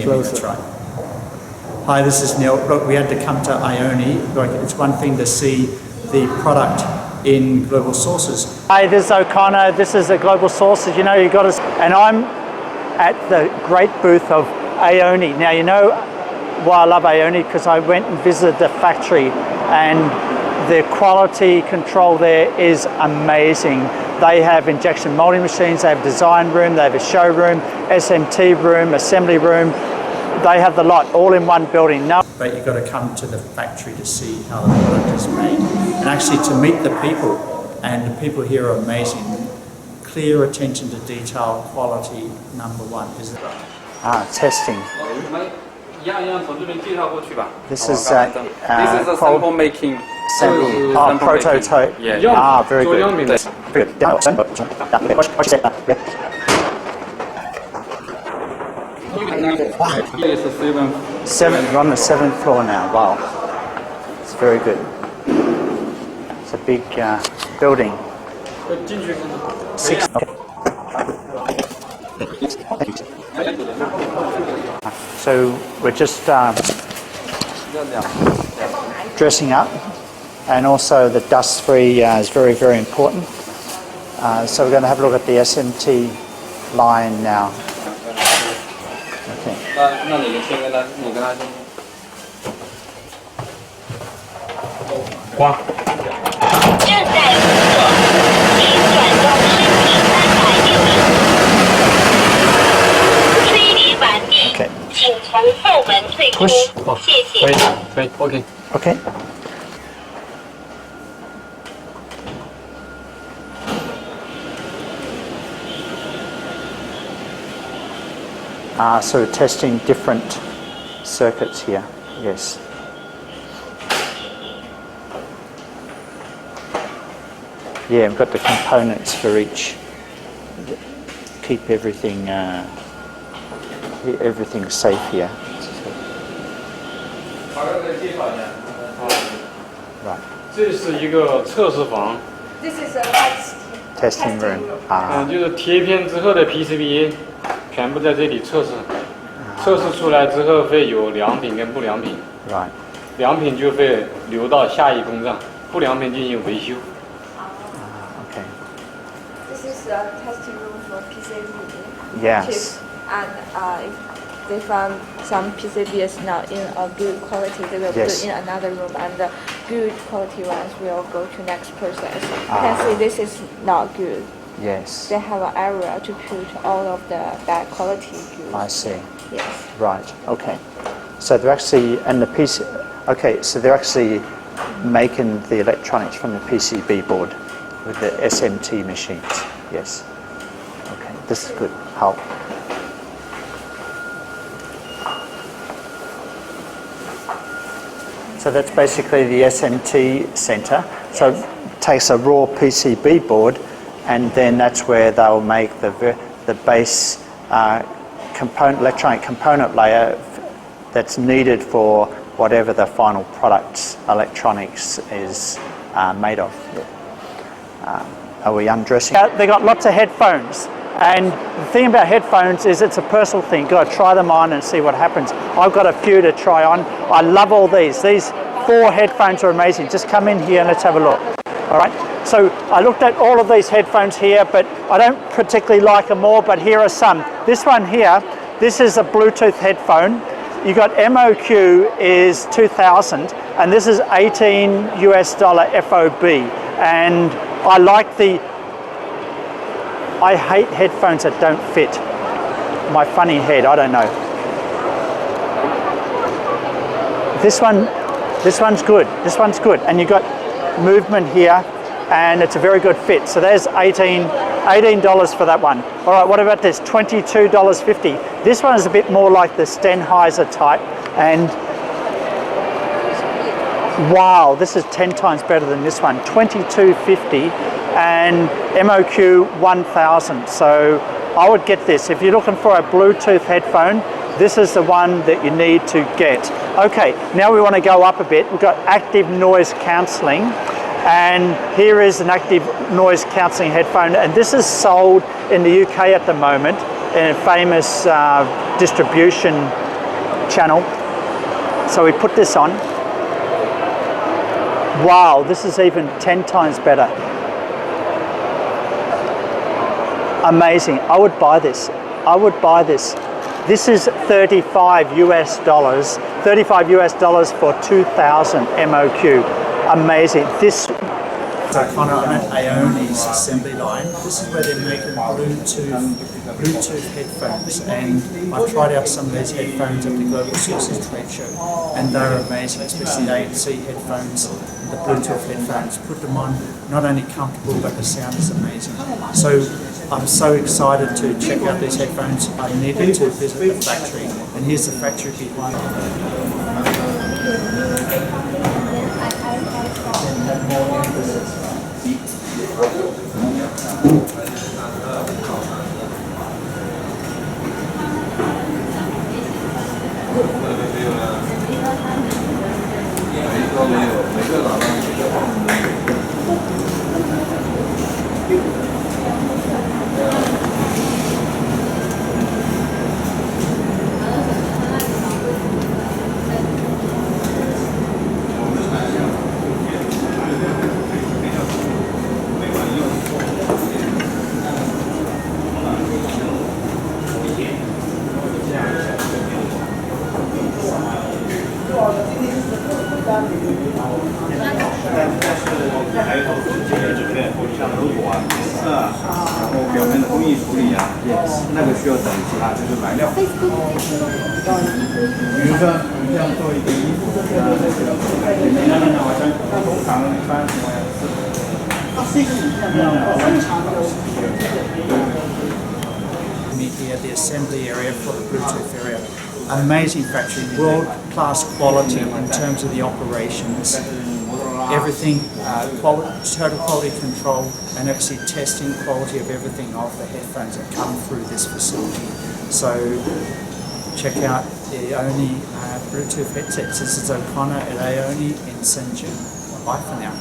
closer. That's right. Hi, this is Neil. Look, we had to come to AONI. Like, it's one thing to see the product in global sources. Hi, this is O'Connor. This is the global sources. You know, you got to, and I'm at the great booth of AONI. Now, you know why I love AONI, because I went and visited the factory, and the quality control there is amazing. They have injection molding machines, they have design room, they have a showroom, SMT room, assembly room. They have the lot all in one building. No. But you've got to come to the factory to see how the product is made, and actually to meet the people. And the people here are amazing. Clear attention to detail, quality, number one. Is it? Testing. This is sample making. Prototype. Yeah. Very good. We're on the 7th floor now. Wow, it's very good. It's a big building. So we're just dressing up, and also the dust-free is very, very important. So we're going to have a look at the SMT line now. Okay. Push. Okay. Okay. So testing different circuits here. Yes. Yeah, we've got the components for each. Keep everything safe here. Right. This is a testing room. 就是贴片之后的 PCB 全部在这里测试，测试出来之后会有良品跟不良品。Right. 良品就会流到下一工厂，不良品进行维修。Okay. This is a testing room for PCB. Yes. Chips. And if they found some PCB is not in a good quality, they will put in another room, and the good quality ones will go to next process. You can see this is not good. Yes. They have an area to put all of the bad quality goods. I see. Yes. Right. Okay. So they're actually Okay. So they're actually making the electronics from the PCB board with the SMT machines. Yes. Okay. This is good. Help. So that's basically the SMT center. So it takes a raw PCB board, and then that's where they'll make the base electronic component layer that's needed for whatever the final product's electronics is made of. Are we undressing? They got lots of headphones, and the thing about headphones is it's a personal thing. You've got to try them on and see what happens. I've got a few to try on. I love all these. These 4 headphones are amazing. Just come in here and let's have a look. All right. So I looked at all of these headphones here, but I don't particularly like them all, but here are some. This one here, this is a Bluetooth headphone. You got MOQ is 2000, and this is $18 FOB. And I hate headphones that don't fit my funny head, I don't know. This one's good, and you got movement here, and it's a very good fit. So there's $18 for that one. All right, what about this? $22.50. This one is a bit more like the Sennheiser type, and wow, this is 10 times better than this one. $22.50 and MOQ 1000. So I would get this. If you're looking for a Bluetooth headphone, this is the one that you need to get. Okay, now we want to go up a bit. We've got active noise cancelling, and here is an active noise cancelling headphone, and this is sold in the UK at the moment in a famous distribution channel. So we put this on. Wow, this is even 10 times better. Amazing. I would buy this. I would buy this. This is $35 US. $35 US for 2,000 MOQ. Amazing. This. So kind of an AONIs assembly line. This is where they're making Bluetooth headphones, and I've tried out some of these headphones at the Global Sources trade show, and they're amazing, especially the ANC headphones, the Bluetooth headphones. Put them on, not only comfortable, but the sound is amazing. So I'm so excited to check out these headphones. I needed to visit the factory, and here's the factory behind me. Here, the assembly area for the Bluetooth area. Amazing factory, world-class quality in terms of the operations. Everything, total quality control, and actually testing quality of everything of the headphones that come through this facility. So check out the AONI Bluetooth headsets. This is O'Connor at AONI in Shenzhen. Bye for now.